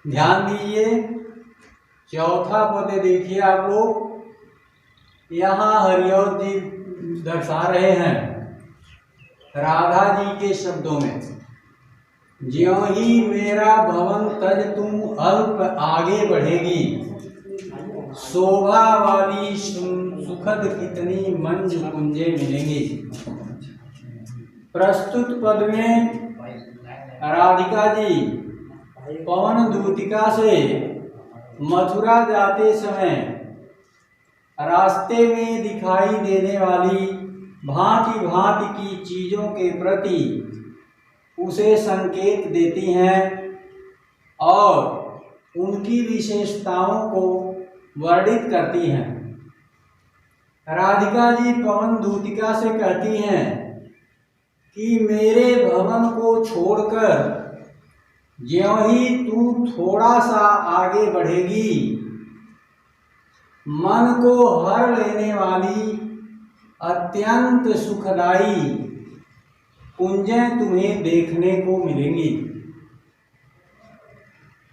ध्यान दीजिए, चौथा पद देखिए आप लोग। यहाँ हरिऔध जी दर्शा रहे हैं राधा जी के शब्दों में, ज्यों ही मेरा भवन तज तुम अल्प आगे बढ़ेगी, शोभा वाली सुखद कितनी मंज कुंजे मिलेंगी। प्रस्तुत पद में राधिका जी पवन दूतिका से मथुरा जाते समय रास्ते में दिखाई देने वाली भांति भांति की चीजों के प्रति उसे संकेत देती हैं और उनकी विशेषताओं को वर्णित करती हैं। राधिका जी पवन दूतिका से कहती हैं कि मेरे भवन को छोड़कर ज्यों ही तू थोड़ा सा आगे बढ़ेगी, मन को हर लेने वाली अत्यंत सुखदाई कुंजें तुम्हें देखने को मिलेंगी।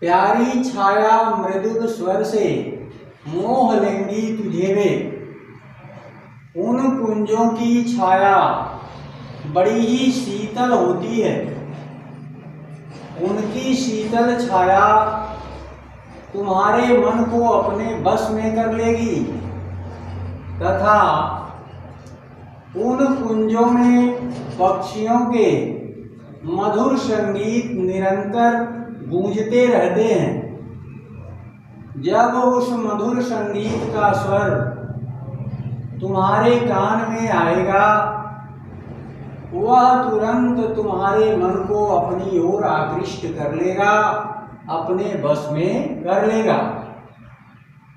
प्यारी छाया मृदुल स्वर से मोह लेंगी तुझे वे, उन कुंजों की छाया बड़ी ही शीतल होती है। उनकी शीतल छाया तुम्हारे मन को अपने बस में कर लेगी तथा उन कुंजों में पक्षियों के मधुर संगीत निरंतर गूंजते रहते हैं। जब उस मधुर संगीत का स्वर तुम्हारे कान में आएगा, वह तुरंत तुम्हारे मन को अपनी ओर आकृष्ट कर लेगा, अपने बस में कर लेगा।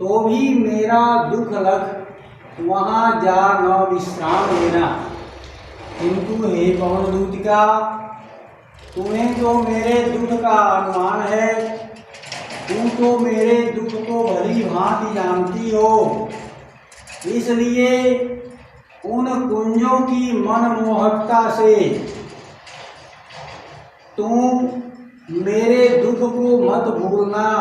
तो भी मेरा दुख लख वहाँ जा न विश्राम लेना, किंतु हे पवन दूतिका, तुम्हें तो मेरे दुख का अनुमान है, तू तो मेरे दुख को भली भांति जानती हो, इसलिए उन कुंजों की मनमोहकता से तुम मेरे दुख को मत भूलना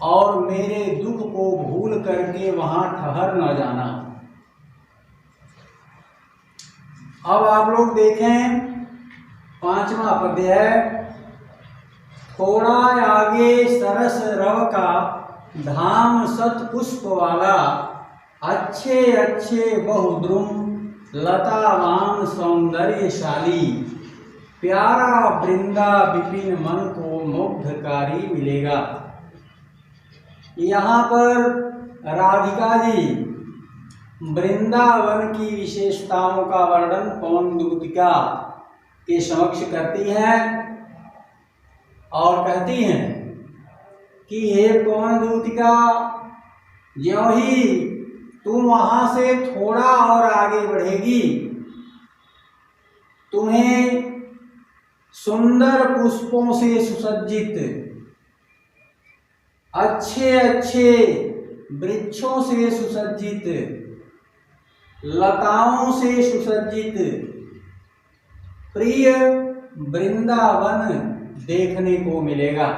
और मेरे दुख को भूल करके वहां ठहर न जाना। अब आप लोग देखें, पांचवा पद है, थोड़ा आगे सरस रव का धाम सत पुष्प वाला, अच्छे अच्छे बहुद्रुम लतावान सौंदर्यशाली, प्यारा वृंदा विपिन मन को मुग्धकारी मिलेगा। यहाँ पर राधिका जी वृंदावन की विशेषताओं का वर्णन पवन दूतिका के समक्ष करती हैं और कहती हैं कि हे पवन दूतिका, ज्यों ही तुम वहां से थोड़ा और आगे बढ़ेगी, तुम्हें सुंदर पुष्पों से सुसज्जित, अच्छे अच्छे वृक्षों से सुसज्जित, लताओं से सुसज्जित प्रिय वृंदावन देखने को मिलेगा।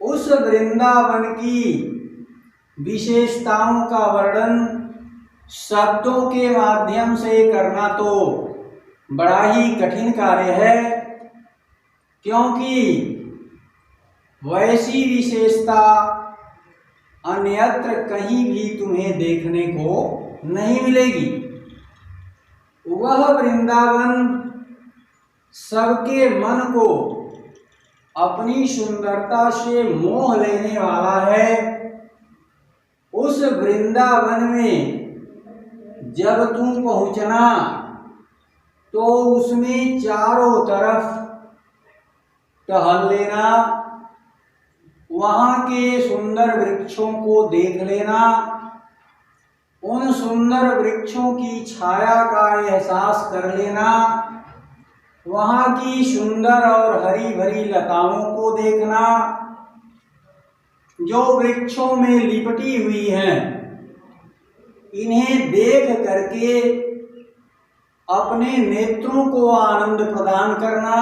उस वृंदावन की विशेषताओं का वर्णन शब्दों के माध्यम से करना तो बड़ा ही कठिन कार्य है, क्योंकि वैसी विशेषता अन्यत्र कहीं भी तुम्हें देखने को नहीं मिलेगी। वह वृंदावन सबके मन को अपनी सुंदरता से मोह लेने वाला है। उस वृंदावन में जब तुम पहुंचना तो उसमें चारों तरफ टहल लेना, वहाँ के सुंदर वृक्षों को देख लेना, उन सुंदर वृक्षों की छाया का एहसास कर लेना, वहाँ की सुंदर और हरी भरी लताओं को देखना जो वृक्षों में लिपटी हुई हैं, इन्हें देख करके अपने नेत्रों को आनंद प्रदान करना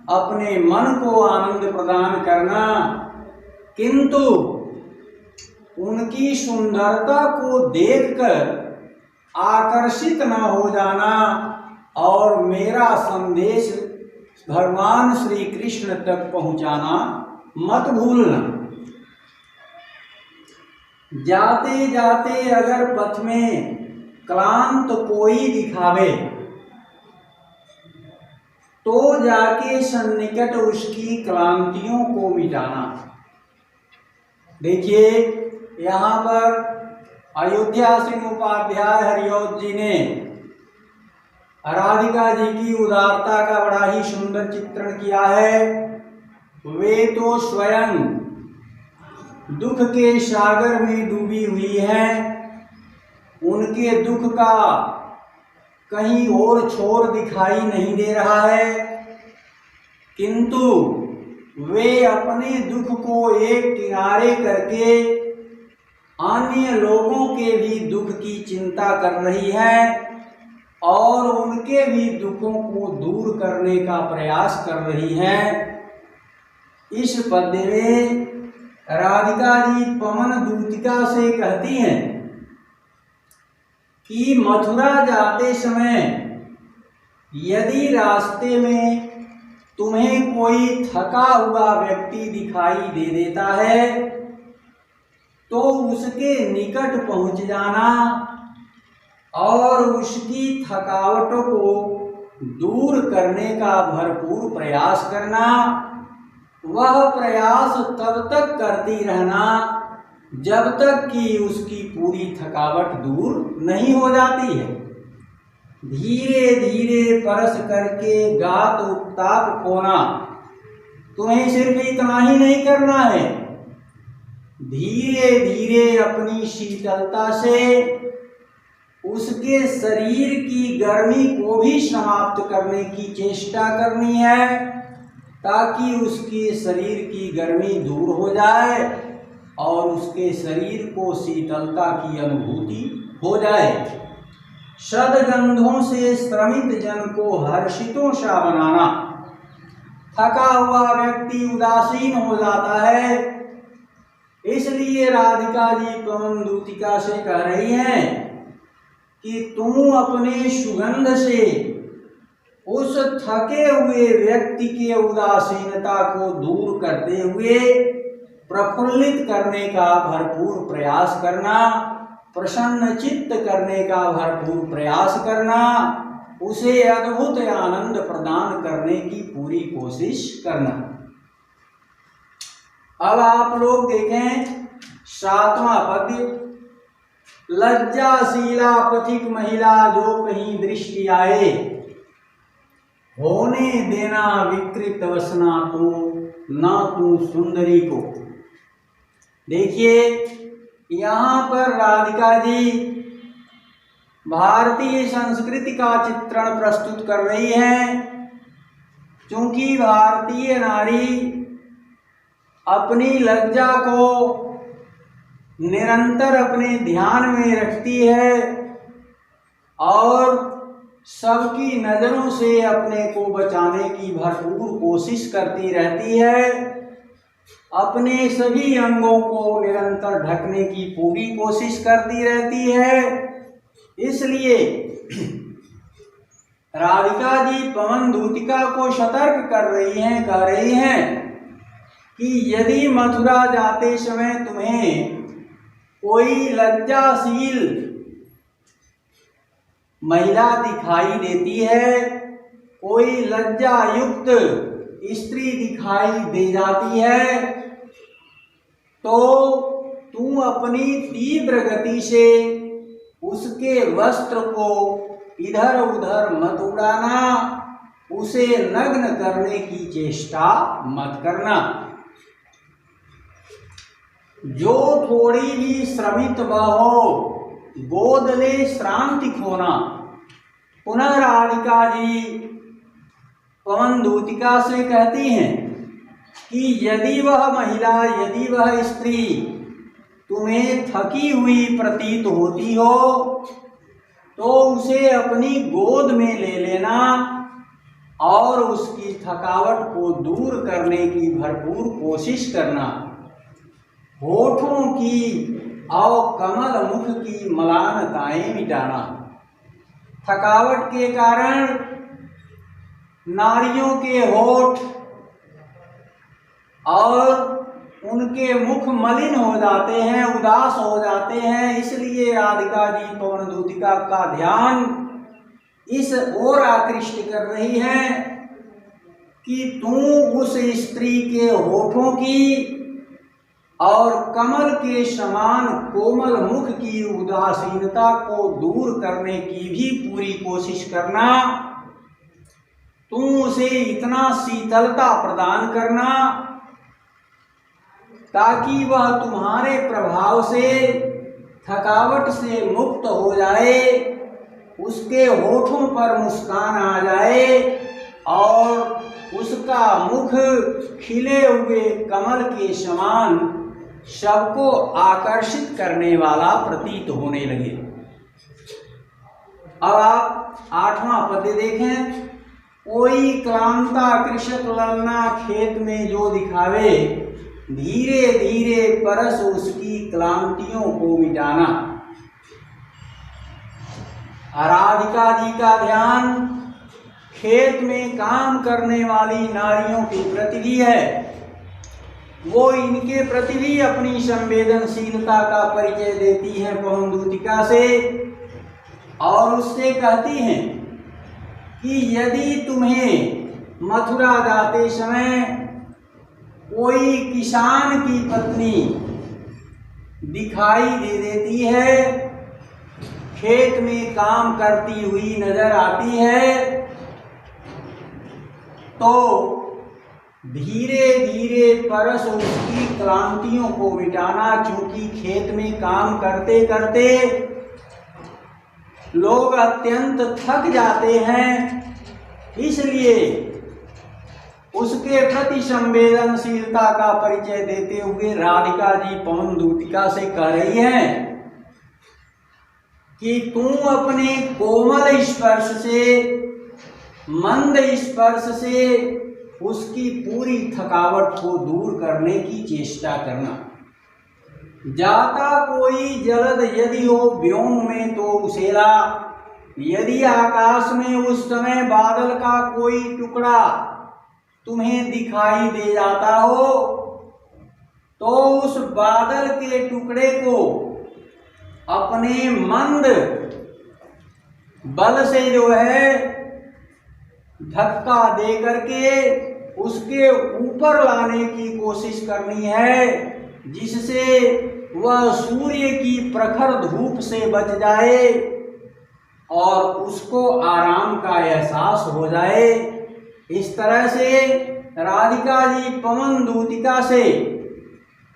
अपने मन को आनंद प्रदान करना, किंतु उनकी सुंदरता को देखकर आकर्षित न हो जाना और मेरा संदेश भगवान श्री कृष्ण तक पहुंचाना मत भूलना। जाते जाते अगर पथ में क्लांत कोई दिखावे तो जाके सन्निकट उसकी क्लांतियों को मिटाना। देखिए यहाँ पर अयोध्या सिंह उपाध्याय हरिऔध जी ने राधिका जी की उदारता का बड़ा ही सुंदर चित्रण किया है। वे तो स्वयं दुख के सागर में डूबी हुई हैं, उनके दुख का कहीं और छोर दिखाई नहीं दे रहा है, किंतु वे अपने दुख को एक किनारे करके अन्य लोगों के भी दुख की चिंता कर रही है और उनके भी दुखों को दूर करने का प्रयास कर रही है। इस पद्य में राधिका जी पवन दूतिका से कहती हैं कि मथुरा जाते समय यदि रास्ते में तुम्हें कोई थका हुआ व्यक्ति दिखाई दे देता है तो उसके निकट पहुंच जाना और उसकी थकावट को दूर करने का भरपूर प्रयास करना। वह प्रयास तब तक करती रहना जब तक कि उसकी पूरी थकावट दूर नहीं हो जाती है। धीरे धीरे परस करके गात उत्ताप खोना, तुम्हें सिर्फ इतना ही नहीं करना है, धीरे धीरे अपनी शीतलता से उसके शरीर की गर्मी को भी समाप्त करने की चेष्टा करनी है ताकि उसके शरीर की गर्मी दूर हो जाए और उसके शरीर को शीतलता की अनुभूति हो जाए। सद्गंधों से श्रमित जन को हर्षितों सा बनाना। थका हुआ व्यक्ति उदासीन हो जाता है, इसलिए राधिका जी पवन दूतिका से कह रही हैं कि तुम अपने सुगंध से उस थके हुए व्यक्ति के उदासीनता को दूर करते हुए प्रफुल्लित करने का भरपूर प्रयास करना, प्रसन्न चित्त करने का भरपूर प्रयास करना, उसे अद्भुत आनंद प्रदान करने की पूरी कोशिश करना। अब आप लोग देखें 7वां पद्य। लज्जाशीला पथिक महिला जो कहीं दृष्टि आए, होने देना विकृत वसना तो ना तू सुंदरी को। देखिए यहाँ पर राधिका जी भारतीय संस्कृति का चित्रण प्रस्तुत कर रही हैं। क्योंकि भारतीय नारी अपनी लज्जा को निरंतर अपने ध्यान में रखती है और सबकी नज़रों से अपने को बचाने की भरपूर कोशिश करती रहती है, अपने सभी अंगों को निरंतर ढकने की पूरी कोशिश करती रहती है। इसलिए राधिका जी पवन दूतिका को सतर्क कर रही हैं, कह रही हैं कि यदि मथुरा जाते समय तुम्हें कोई लज्जाशील महिला दिखाई देती है, कोई लज्जा युक्त स्त्री दिखाई दे जाती है, तो तू अपनी तीव्र गति से उसके वस्त्र को इधर उधर मत उड़ाना, उसे नग्न करने की चेष्टा मत करना। जो थोड़ी भी श्रमित वह हो, गोद ले श्रांति खोना। पुनः राधिका जी पवन दूतिका से कहती हैं कि यदि वह महिला, यदि वह स्त्री तुम्हें थकी हुई प्रतीत होती हो तो उसे अपनी गोद में ले लेना और उसकी थकावट को दूर करने की भरपूर कोशिश करना। होठों की और कमल मुख की मलानताएं मिटाना। थकावट के कारण नारियों के होठ और उनके मुख मलिन हो जाते हैं, उदास हो जाते हैं। इसलिए राधिका जी पवन दूतिका का ध्यान इस ओर आकृष्ट कर रही है कि तू उस स्त्री के होठों की और कमल के समान कोमल मुख की उदासीनता को दूर करने की भी पूरी कोशिश करना। तू उसे इतना शीतलता प्रदान करना ताकि वह तुम्हारे प्रभाव से थकावट से मुक्त हो जाए, उसके होठों पर मुस्कान आ जाए और उसका मुख खिले हुए कमल के समान सबको आकर्षित करने वाला प्रतीत होने लगे। अब आप 8वां पद देखें। कोई क्लांता कृषक ललना खेत में जो दिखावे, धीरे धीरे परस उसकी क्लांतियों को मिटाना। राधिका जी का ध्यान खेत में काम करने वाली नारियों के प्रति भी है। वो इनके प्रति भी अपनी संवेदनशीलता का परिचय देती हैं पवन दूतिका से और उससे कहती हैं कि यदि तुम्हें मथुरा जाते समय कोई किसान की पत्नी दिखाई दे देती है, खेत में काम करती हुई नजर आती है, तो धीरे धीरे परस उसकी क्लांतियों को मिटाना। क्योंकि खेत में काम करते करते लोग अत्यंत थक जाते हैं, इसलिए उसके प्रति संवेदनशीलता का परिचय देते हुए राधिका जी पवन दूतिका से कह रही हैं कि तू अपने कोमल स्पर्श से, मंद स्पर्श से उसकी पूरी थकावट को दूर करने की चेष्टा करना। जाता कोई जलद यदि हो व्योम में तो उसेला, यदि आकाश में उस समय बादल का कोई टुकड़ा तुम्हें दिखाई दे जाता हो तो उस बादल के टुकड़े को अपने मंद बल से जो है धक्का दे करके उसके ऊपर लाने की कोशिश करनी है, जिससे वह सूर्य की प्रखर धूप से बच जाए और उसको आराम का एहसास हो जाए। इस तरह से राधिका जी पवन दूतिका से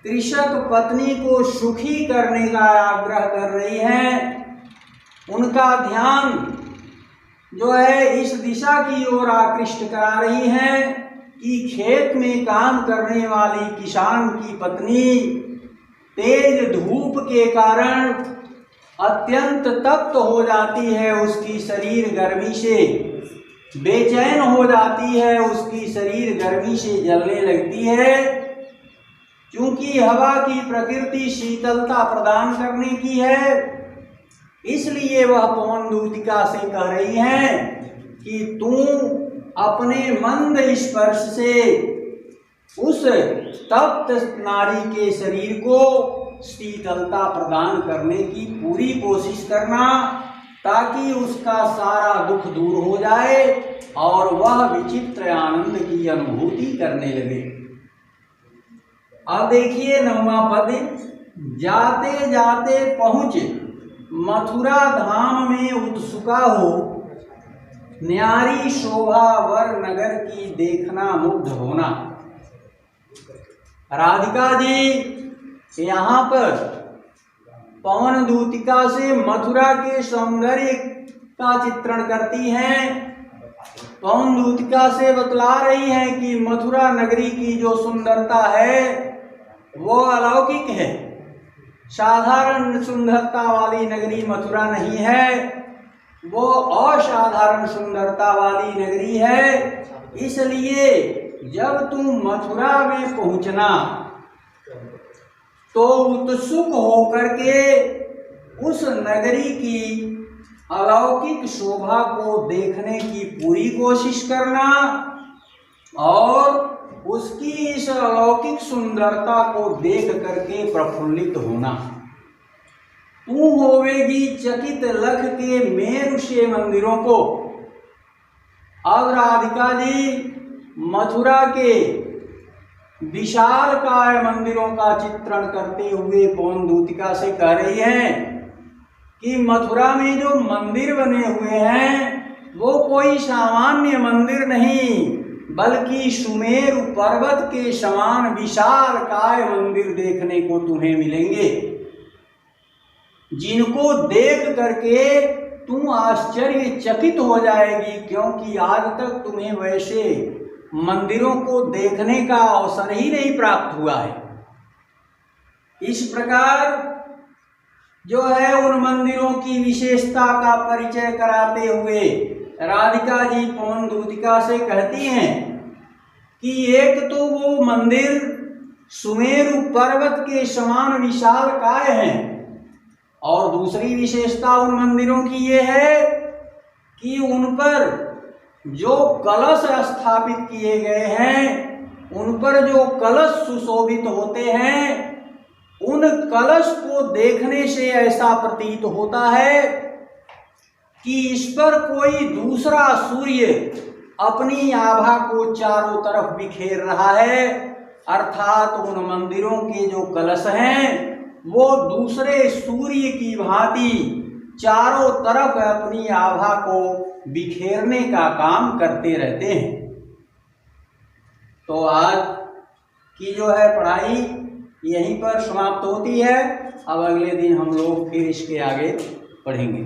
कृषक पत्नी को सुखी करने का आग्रह कर रही हैं। उनका ध्यान जो है इस दिशा की ओर आकृष्ट करा रही हैं कि खेत में काम करने वाली किसान की पत्नी तेज धूप के कारण अत्यंत तप्त हो जाती है, उसकी शरीर गर्मी से बेचैन हो जाती है, उसकी शरीर गर्मी से जलने लगती है। क्योंकि हवा की प्रकृति शीतलता प्रदान करने की है, इसलिए वह पवन दूतिका से कह रही हैं कि तू अपने मंद स्पर्श से उस तप्त नारी के शरीर को शीतलता प्रदान करने की पूरी कोशिश करना, ताकि उसका सारा दुख दूर हो जाए और वह विचित्र आनंद की अनुभूति करने लगे। अब देखिए 9वां पद। जाते जाते पहुँच मथुरा धाम में उत्सुका हो, न्यारी शोभा वर नगर की देखना मुग्ध होना। राधिका जी यहाँ पर पवन दूतिका से मथुरा के सौंदर्य का चित्रण करती हैं। पवन दूतिका से बतला रही हैं कि मथुरा नगरी की जो सुंदरता है वो अलौकिक है। साधारण सुंदरता वाली नगरी मथुरा नहीं है, वो असाधारण सुंदरता वाली नगरी है। इसलिए जब तुम मथुरा में पहुंचना तो उत्सुक होकर के उस नगरी की अलौकिक शोभा को देखने की पूरी कोशिश करना और उसकी इस अलौकिक सुंदरता को देख करके प्रफुल्लित होना। तू होवेगी चकित लख के मेरु से मंदिरों को। अब राधिका जी मथुरा के विशालकाय मंदिरों का चित्रण करते हुए पवन दूतिका से कह रही हैं कि मथुरा में जो मंदिर बने हुए हैं वो कोई सामान्य मंदिर नहीं, बल्कि सुमेरु पर्वत के समान विशालकाय मंदिर देखने को तुम्हें मिलेंगे, जिनको देख करके तुम आश्चर्यचकित हो जाएगी, क्योंकि आज तक तुम्हें वैसे मंदिरों को देखने का अवसर ही नहीं प्राप्त हुआ है। इस प्रकार जो है उन मंदिरों की विशेषता का परिचय कराते हुए राधिका जी पवन दूतिका से कहती हैं कि एक तो वो मंदिर सुमेरु पर्वत के समान विशालकाय हैं और दूसरी विशेषता उन मंदिरों की ये है कि उन पर जो कलश स्थापित किए गए हैं, उन पर जो कलश सुशोभित होते हैं, उन कलश को देखने से ऐसा प्रतीत होता है कि इस पर कोई दूसरा सूर्य अपनी आभा को चारों तरफ बिखेर रहा है। अर्थात उन मंदिरों के जो कलश हैं वो दूसरे सूर्य की भांति चारों तरफ अपनी आभा को बिखेरने का काम करते रहते हैं। तो आज की जो है पढ़ाई यहीं पर समाप्त होती है। अब अगले दिन हम लोग फिर इसके आगे पढ़ेंगे।